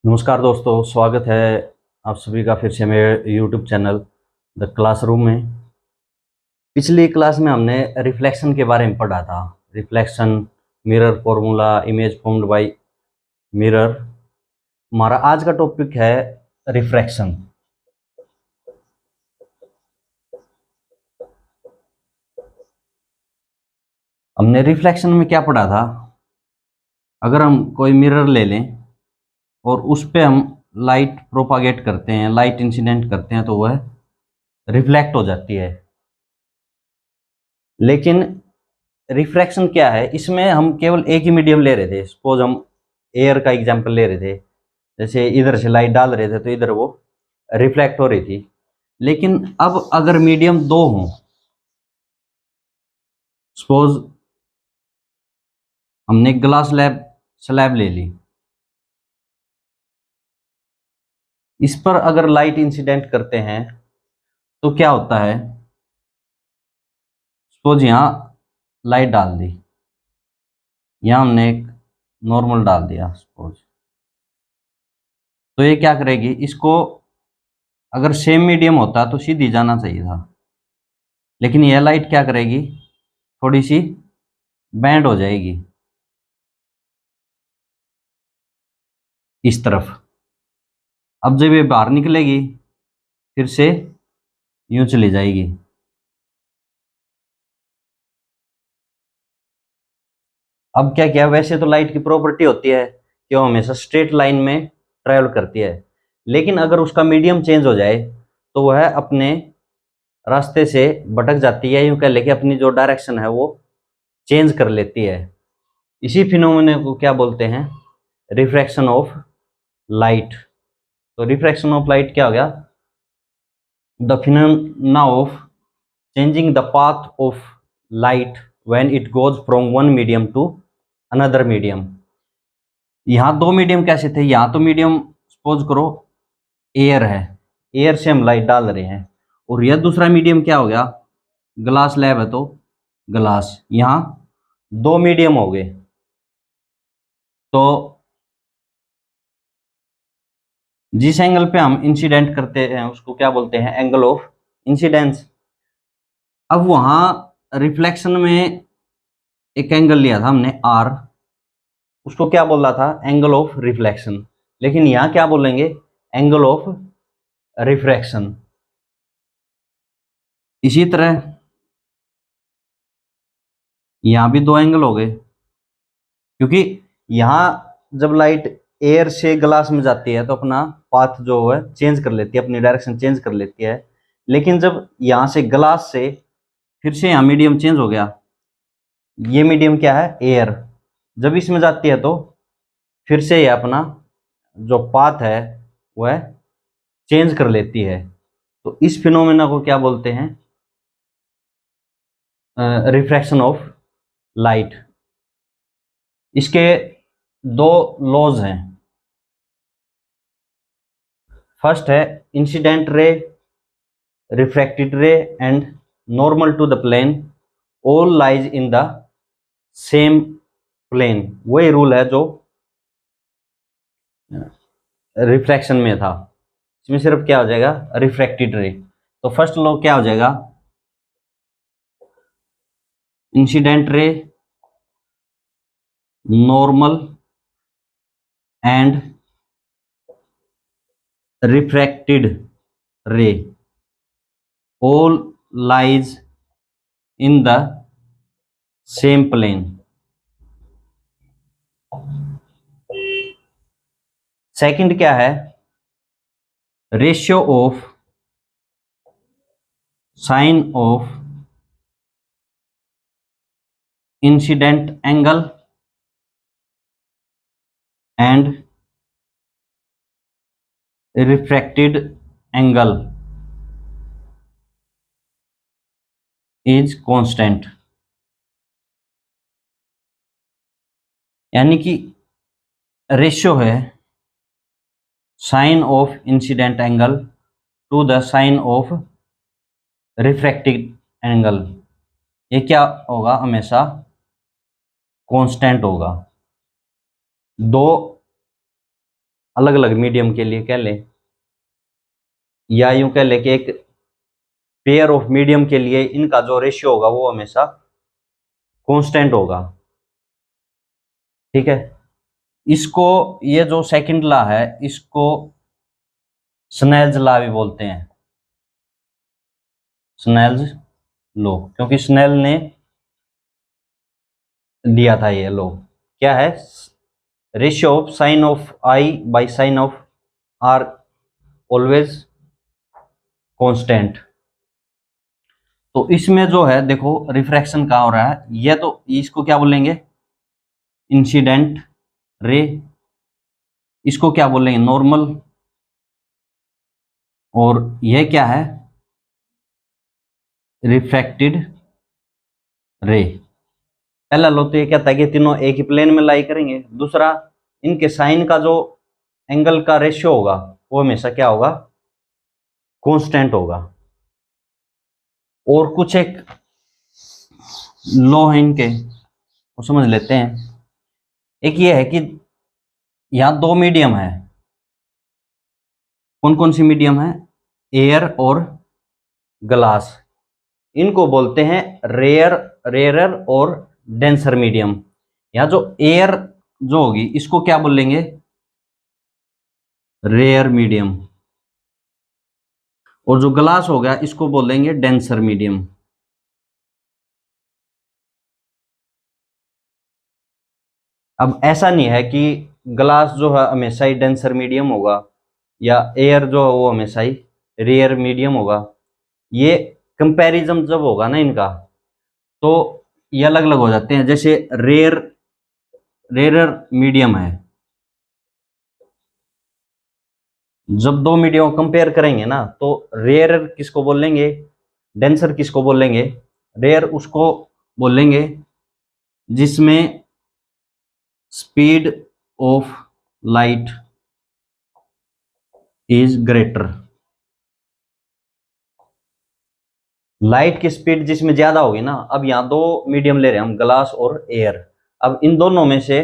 नमस्कार दोस्तों, स्वागत है आप सभी का फिर से मेरे YouTube चैनल द क्लासरूम में। पिछली क्लास में हमने रिफ्लेक्शन के बारे में पढ़ा था। Reflection, mirror formula, image formed by mirror. हमारा आज का टॉपिक है रिफ्रैक्शन। हमने रिफ्लेक्शन में क्या पढ़ा था? अगर हम कोई मिरर ले लें और उस पे हम लाइट प्रोपागेट करते हैं, लाइट इंसिडेंट करते हैं, तो वह रिफ्लेक्ट हो जाती है। लेकिन रिफ्रैक्शन क्या है? इसमें हम केवल एक ही मीडियम ले रहे थे। सपोज हम एयर का एग्जांपल ले रहे थे, जैसे इधर से लाइट डाल रहे थे तो इधर वो रिफ्लेक्ट हो रही थी। लेकिन अब अगर मीडियम दो हों, सपोज हमने ग्लास स्लैब ले ली, इस पर अगर लाइट इंसिडेंट करते हैं तो क्या होता है? सपोज यहाँ लाइट डाल दी, यहाँ हमने एक नॉर्मल डाल दिया सपोज, तो ये क्या करेगी? इसको अगर सेम मीडियम होता तो सीधी जाना चाहिए था, लेकिन यह लाइट क्या करेगी? थोड़ी सी बैंड हो जाएगी इस तरफ। अब जब ये बाहर निकलेगी फिर से यूं चली जाएगी। अब क्या किया? वैसे तो लाइट की प्रॉपर्टी होती है कि वो हमेशा स्ट्रेट लाइन में ट्रैवल करती है, लेकिन अगर उसका मीडियम चेंज हो जाए तो वह अपने रास्ते से भटक जाती है, यूं कह लेके अपनी जो डायरेक्शन है वो चेंज कर लेती है। इसी फिनोमेना को क्या बोलते हैं? Refraction of light. तो रिफ्रैक्शन ऑफ लाइट क्या हो गया? The phenomena of changing the path of light when it goes from one medium to another medium। यहाँ दो मीडियम कैसे थे? यहाँ तो मीडियम सपोज करो एयर है, एयर से हम लाइट डाल रहे हैं, और यह दूसरा मीडियम क्या हो गया? ग्लास लैब है तो ग्लास। यहाँ दो मीडियम हो गए, तो जिस एंगल पे हम इंसिडेंट करते हैं उसको क्या बोलते हैं? Angle of incidence. अब वहां रिफ्लेक्शन में एक एंगल लिया था हमने आर, उसको क्या बोल रहा था? Angle of reflection. लेकिन यहां क्या बोलेंगे? Angle of refraction. इसी तरह यहां भी दो एंगल हो गए, क्योंकि यहां जब लाइट एयर से ग्लास में जाती है तो अपना पाथ जो है चेंज कर लेती है, अपनी डायरेक्शन चेंज कर लेती है। लेकिन जब यहां से ग्लास से फिर से यहां मीडियम चेंज हो गया, ये मीडियम क्या है? एयर। जब इसमें जाती है तो फिर से ये अपना जो पाथ है वह चेंज कर लेती है। तो इस फिनोमेना को क्या बोलते हैं? Refraction of light. इसके दो लॉज हैं। फर्स्ट है incident ray, refracted ray and normal to the plane all lies in the same plane. वही रूल है जो रिफ्रैक्शन में था। इसमें सिर्फ क्या हो जाएगा? रिफ्रैक्टेड रे। तो फर्स्ट लॉ क्या हो जाएगा? Incident ray, normal and refracted ray all lies in the same plane। Second क्या है? Ratio of sine of incident angle and refracted angle is constant. यानी कि रेशियो है sine of incident angle to the sine of refracted angle, ये क्या होगा? हमेशा constant होगा। दो अलग अलग मीडियम के लिए कह लें, या यूं कह लें कि एक पेयर ऑफ मीडियम के लिए इनका जो रेशियो होगा वो हमेशा कांस्टेंट होगा। ठीक है, इसको, ये जो सेकंड लॉ है इसको स्नेल्स लॉ भी बोलते हैं, स्नेल्स लॉ, क्योंकि स्नेल ने दिया था ये लॉ। क्या है? Ratio of sine of i by sine of r always constant. तो इसमें जो है देखो रिफ्रैक्शन कहाँ हो रहा है, ये तो इसको क्या बोलेंगे? इंसिडेंट रे, इसको क्या बोलेंगे? नॉर्मल। और यह क्या है? रिफ्रैक्टेड रे। पहला लो तो ये कहता है कि तीनों एक ही प्लेन में लाई करेंगे। दूसरा, इनके साइन का जो एंगल का रेशियो होगा वो हमेशा क्या होगा? कांस्टेंट होगा। और कुछ एक लॉ है इनके, वो समझ लेते हैं। एक ये है कि यहां दो मीडियम है। कौन कौन सी मीडियम है? एयर और ग्लास। इनको बोलते हैं रेयरर और डेंसर मीडियम। यहाँ जो एयर जो होगी इसको क्या बोलेंगे? Rare medium. और जो ग्लास हो गया इसको बोलेंगे डेंसर मीडियम। अब ऐसा नहीं है कि ग्लास जो है हमेशा ही डेंसर मीडियम होगा, या एयर जो है वो हमेशा ही रेयर मीडियम होगा। ये कंपैरिजन जब होगा ना इनका, तो ये अलग अलग हो जाते हैं। जैसे रेयर मीडियम है, जब दो मीडियम कंपेयर करेंगे ना तो रेयर किसको बोलेंगे? डेंसर किसको बोलेंगे? रेयर उसको बोलेंगे जिसमें speed of light is greater. Light की स्पीड जिसमें ज्यादा होगी ना, अब यहां दो मीडियम ले रहे हैं हम, ग्लास और एयर। अब इन दोनों में से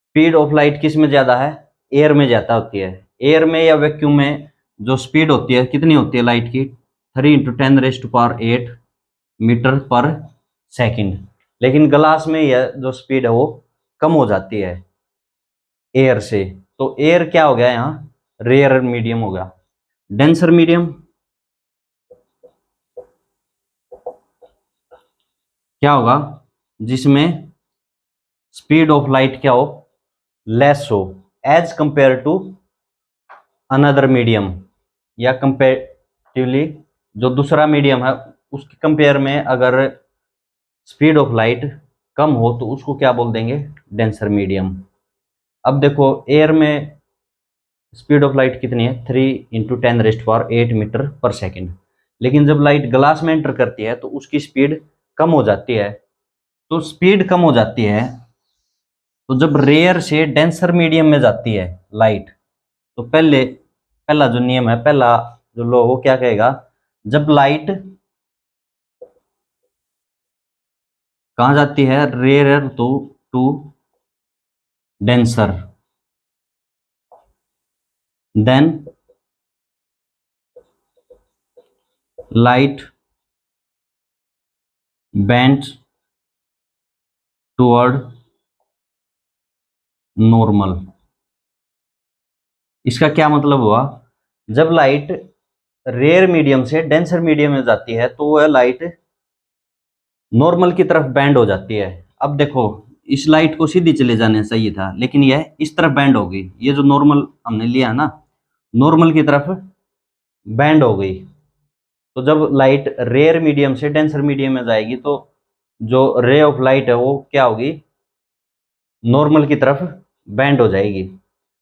स्पीड ऑफ लाइट किस में ज्यादा है? एयर में ज्यादा होती है। एयर में या वैक्यूम में जो स्पीड होती है कितनी होती है लाइट की? 3 × 10⁸ मीटर पर सेकंड। लेकिन ग्लास में यह जो स्पीड है वो कम हो जाती है एयर से। तो एयर क्या हो गया यहाँ? रेयर मीडियम हो गया। डेंसर मीडियम क्या होगा? जिसमें स्पीड ऑफ लाइट क्या हो? लेस हो, as compare to another medium, या कंपेरेटिवली जो दूसरा मीडियम है उसके कंपेयर में अगर स्पीड ऑफ लाइट कम हो तो उसको क्या बोल देंगे? Denser medium. अब देखो एयर में स्पीड ऑफ लाइट कितनी है? 3 × 10⁸ मीटर पर सेकंड। लेकिन जब लाइट ग्लास में एंटर करती है तो उसकी स्पीड कम हो जाती है। तो स्पीड कम हो जाती है, तो जब रेयर से डेंसर मीडियम में जाती है लाइट, तो पहला जो नियम है, पहला जो लॉ, वो क्या कहेगा? जब लाइट कहां जाती है? Rare to denser, then light bends toward normal. इसका क्या मतलब हुआ? जब लाइट रेयर मीडियम से डेंसर मीडियम में जाती है तो वह लाइट नॉर्मल की तरफ बैंड हो जाती है। अब देखो इस लाइट को सीधी चले जाने चाहिए था, लेकिन यह इस तरफ बैंड हो गई। ये जो नॉर्मल हमने लिया है ना, नॉर्मल की तरफ बैंड हो गई। तो जब लाइट रेयर मीडियम से डेंसर मीडियम में जाएगी तो जो रे ऑफ लाइट है वो क्या होगी? नॉर्मल की तरफ बैंड हो जाएगी।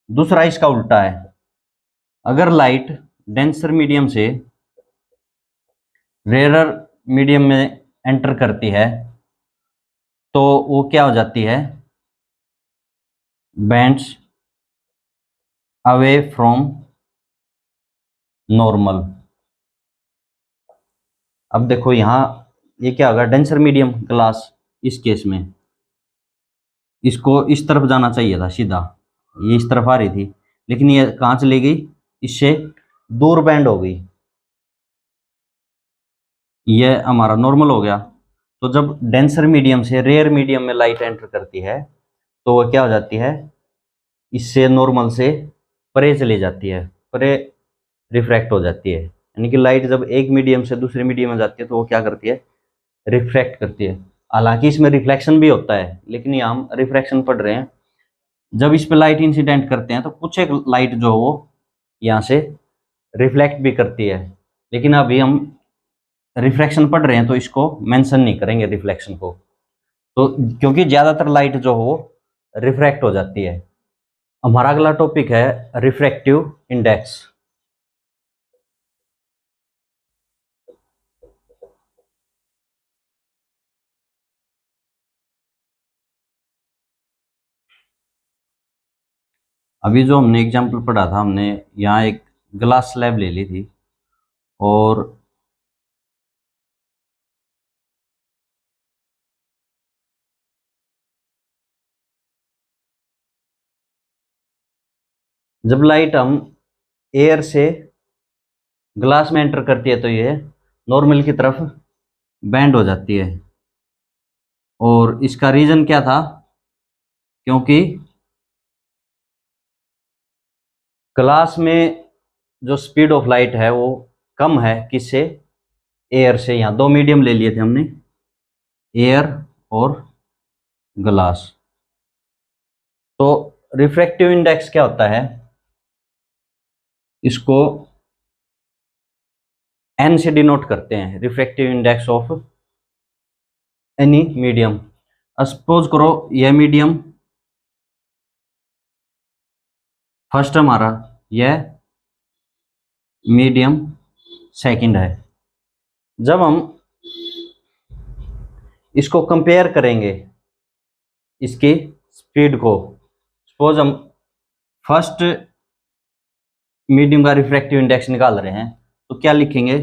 दूसरा इसका उल्टा है, अगर लाइट डेंसर मीडियम से रेयर मीडियम में एंटर करती है तो वो क्या हो जाती है? Bands away from normal. अब देखो यहाँ ये क्या होगा? डेंसर मीडियम ग्लास, इस केस में इसको इस तरफ जाना चाहिए था सीधा, ये इस तरफ आ रही थी, लेकिन ये कहाँ चली गई, इससे दूर बेंड हो गई, ये हमारा नॉर्मल हो गया। तो जब डेंसर मीडियम से रेयर मीडियम में लाइट एंटर करती है तो वो क्या हो जाती है, इससे नॉर्मल से परे चली जाती है, परे रिफ्रैक्ट हो जाती है। यानी कि लाइट जब एक मीडियम से दूसरे मीडियम में जाती है तो वो क्या करती है, रिफ्रैक्ट करती है। हालांकि इसमें रिफ्लेक्शन भी होता है, लेकिन यहाँ हम रिफ्रैक्शन पढ़ रहे हैं। जब इस पे लाइट इंसिडेंट करते हैं तो कुछ एक लाइट जो वो यहाँ से रिफ्लेक्ट भी करती है, लेकिन अभी हम रिफ्रैक्शन पढ़ रहे हैं तो इसको मेंशन नहीं करेंगे रिफ्लेक्शन को, तो क्योंकि ज़्यादातर लाइट जो हो रिफ्रैक्ट हो जाती है। हमारा अगला टॉपिक है रिफ्रैक्टिव इंडेक्स। अभी जो हमने एग्जाम्पल पढ़ा था, हमने यहाँ एक ग्लास स्लैब ले ली थी, और जब लाइट हम एयर से ग्लास में एंटर करती है तो ये नॉर्मल की तरफ बेंड हो जाती है। और इसका रीजन क्या था, क्योंकि ग्लास में जो स्पीड ऑफ लाइट है वो कम है किससे, एयर से। यहाँ दो मीडियम ले लिए थे हमने, एयर और ग्लास। तो रिफ्रैक्टिव इंडेक्स क्या होता है, इसको एन से डिनोट करते हैं, refractive index of any medium. Suppose करो यह मीडियम फर्स्ट हमारा, यह मीडियम सेकंड है। जब हम इसको कंपेयर करेंगे इसकी स्पीड को, सपोज हम फर्स्ट मीडियम का रिफ्रैक्टिव इंडेक्स निकाल रहे हैं तो क्या लिखेंगे,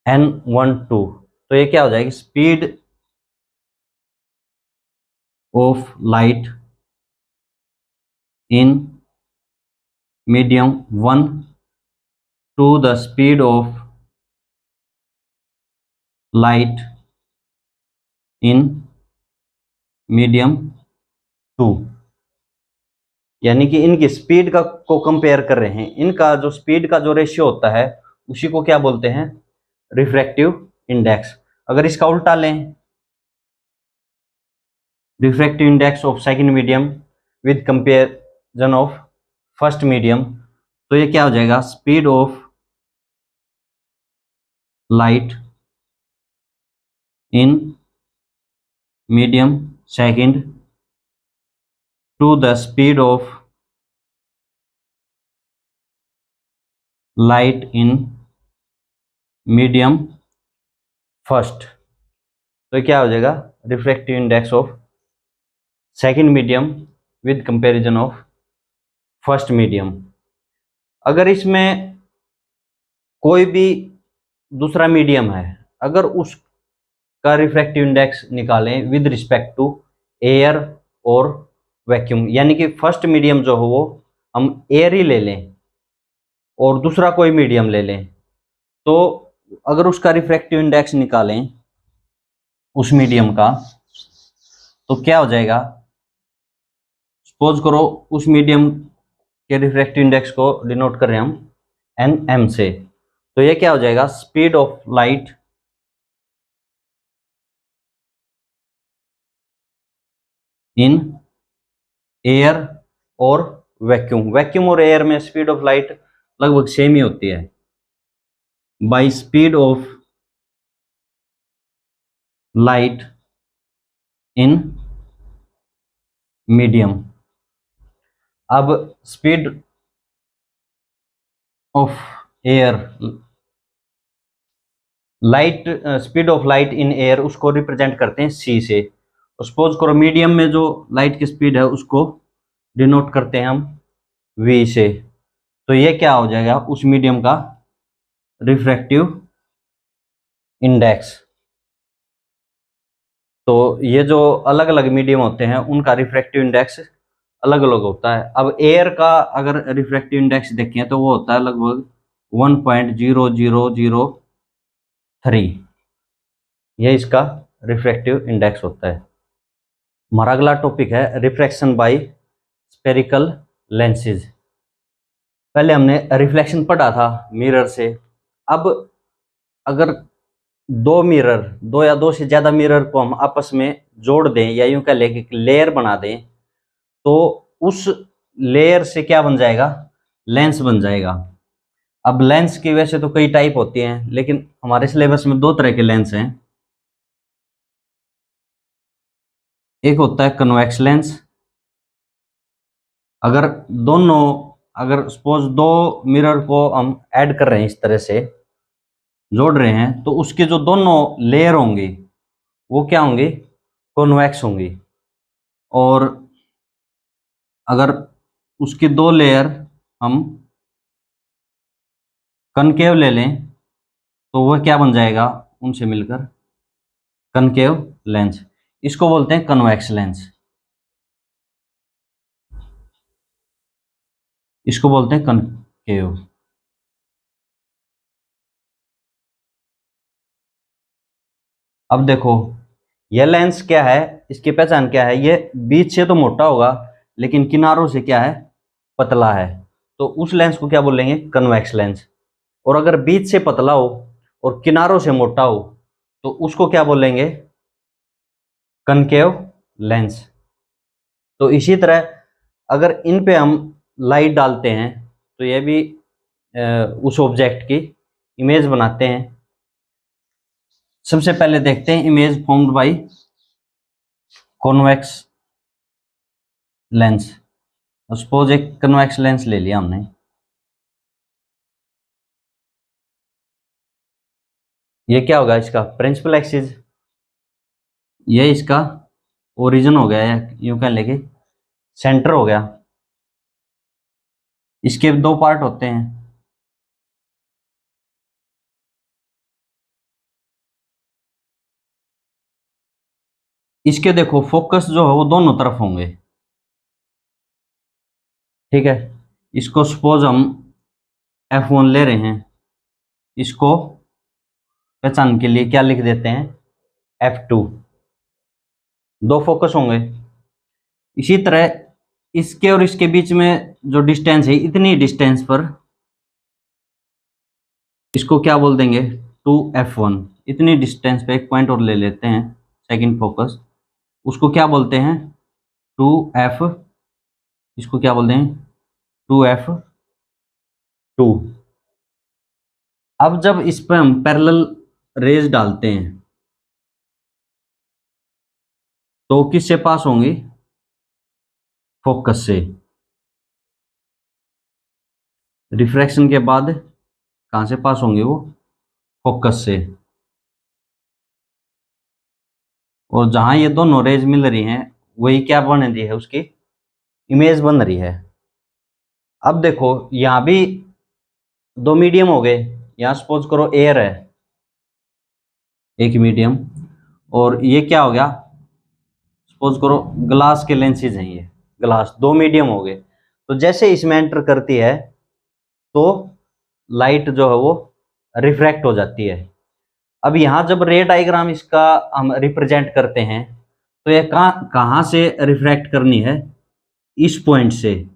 n12। तो ये क्या हो जाएगी, speed of light in medium 1 to the speed of light in medium 2। यानी कि इनकी स्पीड का को कंपेयर कर रहे हैं, इनका जो स्पीड का जो रेशियो होता है उसी को क्या बोलते हैं, रिफ्रैक्टिव इंडेक्स। अगर इसका उल्टा लें, refractive index of second medium with comparison of first medium, तो ये क्या हो जाएगा, speed of light in medium second to the speed of light in medium first. तो क्या हो जाएगा, refractive index of second medium with comparison of first medium. अगर इसमें कोई भी दूसरा मीडियम है, अगर उसका रिफ्रैक्टिव इंडेक्स निकालें विद रिस्पेक्ट टू एयर और वैक्यूम, यानी कि फर्स्ट मीडियम जो हो वो हम एयर ही ले लें और दूसरा कोई मीडियम ले लें, तो अगर उसका रिफ्रैक्टिव इंडेक्स निकालें उस मीडियम का तो क्या हो जाएगा, सपोज करो उस मीडियम के रिफ्रैक्टिव इंडेक्स को डिनोट कर रहे हैं हम एन एम से, तो ये क्या हो जाएगा, speed of light in air और वैक्यूम। वैक्यूम और एयर में स्पीड ऑफ लाइट लगभग सेम ही होती है, by speed of light in medium. अब speed of air, light speed of light in air उसको रिप्रेजेंट करते हैं सी से। सपोज करो मीडियम में जो लाइट की स्पीड है उसको डिनोट करते हैं हम वी से, तो ये क्या हो जाएगा, उस मीडियम का रिफ्रैक्टिव इंडेक्स। तो ये जो अलग अलग मीडियम होते हैं उनका रिफ्रैक्टिव इंडेक्स अलग अलग होता है। अब एयर का अगर रिफ्रैक्टिव इंडेक्स देखें तो वो होता है लगभग 1.0003, ये इसका रिफ्रैक्टिव इंडेक्स होता है। हमारा अगला टॉपिक है रिफ्रैक्शन बाय स्फेरिकल लेंसेज। पहले हमने रिफ्लेक्शन पढ़ा था मिरर से। अब अगर दो या दो से ज्यादा मिरर को हम आपस में जोड़ दें या यूं कह लें कि लेयर बना दें, तो उस लेयर से क्या बन जाएगा, लेंस बन जाएगा। अब लेंस की वैसे तो कई टाइप होती हैं, लेकिन हमारे सिलेबस में दो तरह के लेंस हैं। एक होता है कन्वेक्स लेंस। अगर अगर सपोज दो मिरर को हम ऐड कर रहे हैं, इस तरह से जोड़ रहे हैं, तो उसके जो दोनों लेयर होंगी वो क्या होंगी, कॉन्वेक्स होंगी। और अगर उसकी दो लेयर हम कनकेव ले लें तो वह क्या बन जाएगा, उनसे मिलकर कनकेव लेंस। इसको बोलते हैं कन्वेक्स लेंस, इसको बोलते हैं कनकेव। अब देखो यह लेंस क्या है, इसकी पहचान क्या है, ये बीच से तो मोटा होगा लेकिन किनारों से क्या है, पतला है, तो उस लेंस को क्या बोलेंगे, कन्वेक्स लेंस। और अगर बीच से पतला हो और किनारों से मोटा हो तो उसको क्या बोलेंगे, कनकेव लेंस। तो इसी तरह अगर इन पे हम लाइट डालते हैं तो यह भी उस ऑब्जेक्ट की इमेज बनाते हैं। सबसे पहले देखते हैं image formed by convex lens. Suppose एक कन्वेक्स लेंस ले लिया हमने, ये क्या होगा, इसका प्रिंसिपल एक्सिस, ये इसका ओरिजिन हो गया, यूं कह लेके सेंटर हो गया। इसके दो पार्ट होते हैं, इसके देखो फोकस जो है वो दोनों तरफ होंगे, ठीक है। इसको सपोज हम F1 ले रहे हैं, इसको पहचान के लिए क्या लिख देते हैं, F2, दो फोकस होंगे। इसी तरह इसके और इसके बीच में जो डिस्टेंस है, इतनी डिस्टेंस पर इसको क्या बोल देंगे, 2F1। इतनी डिस्टेंस पे एक पॉइंट और ले लेते हैं सेकंड फोकस, उसको क्या बोलते हैं, 2F, इसको क्या बोलते हैं, 2F2। अब जब इस पर हम पैरेलल रेज डालते हैं तो किससे पास होंगी, फोकस से। रिफ्रैक्शन के बाद कहां से पास होंगे वो, फोकस से। और जहां ये दोनों रेज मिल रही हैं वही क्या बन रही है, उसकी इमेज बन रही है। अब देखो यहां भी दो मीडियम हो गए, यहां सपोज करो एयर है एक मीडियम, और ये क्या हो गया, सपोज करो ग्लास के लेंसेज हैं, ये ग्लास, दो मीडियम हो गए। तो जैसे इसमें एंटर करती है तो लाइट जो है वो रिफ्रैक्ट हो जाती है। अब यहाँ जब रे डायग्राम इसका हम रिप्रेजेंट करते हैं तो ये कहाँ से रिफ्रैक्ट करनी है, इस पॉइंट से,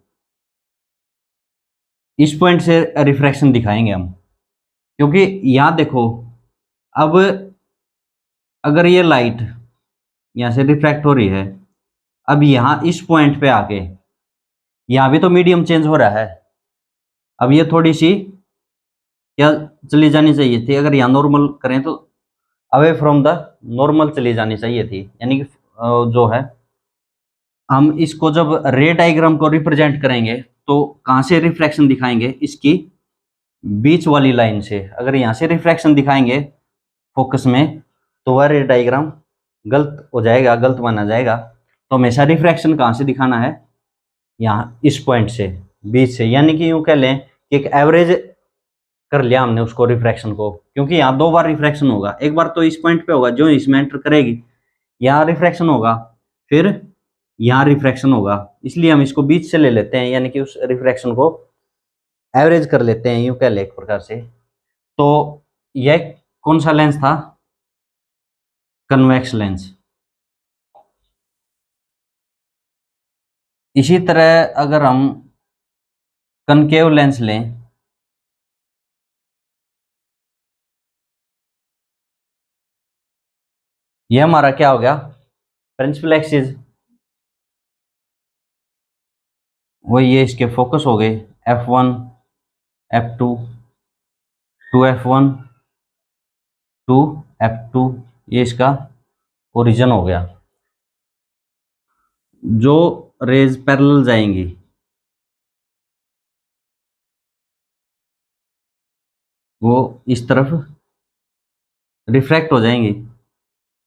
इस पॉइंट से रिफ्रैक्शन दिखाएंगे हम। क्योंकि यहाँ देखो, अब अगर ये लाइट यहाँ से रिफ्रैक्ट हो रही है, अब यहाँ इस पॉइंट पे आके यहाँ भी तो मीडियम चेंज हो रहा है, अब ये थोड़ी सी क्या चली जानी चाहिए थी, अगर यहाँ नॉर्मल करें तो अवे फ्रॉम द नॉर्मल चली जानी चाहिए थी। यानी कि जो है हम इसको जब रे डायग्राम को रिप्रेजेंट करेंगे तो कहाँ से रिफ्रैक्शन दिखाएंगे, इसकी बीच वाली लाइन से। अगर यहाँ से रिफ्रैक्शन दिखाएंगे फोकस में तो वह रे डायग्राम गलत हो जाएगा, गलत माना जाएगा। तो हमेशा रिफ्रैक्शन कहाँ से दिखाना है, यहाँ इस पॉइंट से, बीच से। यानी कि यूं कह लें कि एक एवरेज कर लिया हमने उसको रिफ्रैक्शन को, क्योंकि यहाँ दो बार रिफ्रैक्शन होगा, एक बार तो इस पॉइंट पे होगा जो इसमें एंटर करेगी, यहाँ रिफ्रैक्शन होगा, फिर यहाँ रिफ्रैक्शन होगा, इसलिए हम इसको बीच से ले लेते हैं, यानी कि उस रिफ्रैक्शन को एवरेज कर लेते हैं, यूं कह ले एक प्रकार से। तो यह कौन सा लेंस था? Convex lens. इसी तरह अगर हम कनकेव लेंस लें, यह हमारा क्या हो गया? Principal axis. वही ये इसके फोकस हो गए, F1 F2 2F1 2F2, ये इसका ओरिजिन हो गया। जो रेज पैरेलल जाएंगी वो इस तरफ रिफ्रैक्ट हो जाएंगी।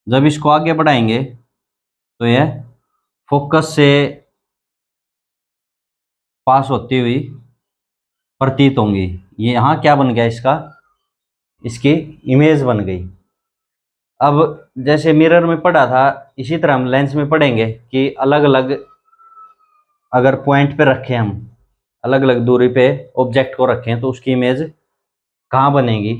जब इसको आगे बढ़ाएंगे तो यह फोकस से पास होती हुई प्रतीत होंगी। ये यहाँ क्या बन गया इसका? इसकी इमेज बन गई। अब जैसे मिरर में पढ़ा था, इसी तरह हम लेंस में पढ़ेंगे कि अलग अलग अगर पॉइंट पे रखें, हम अलग अलग दूरी पे ऑब्जेक्ट को रखें तो उसकी इमेज कहाँ बनेगी?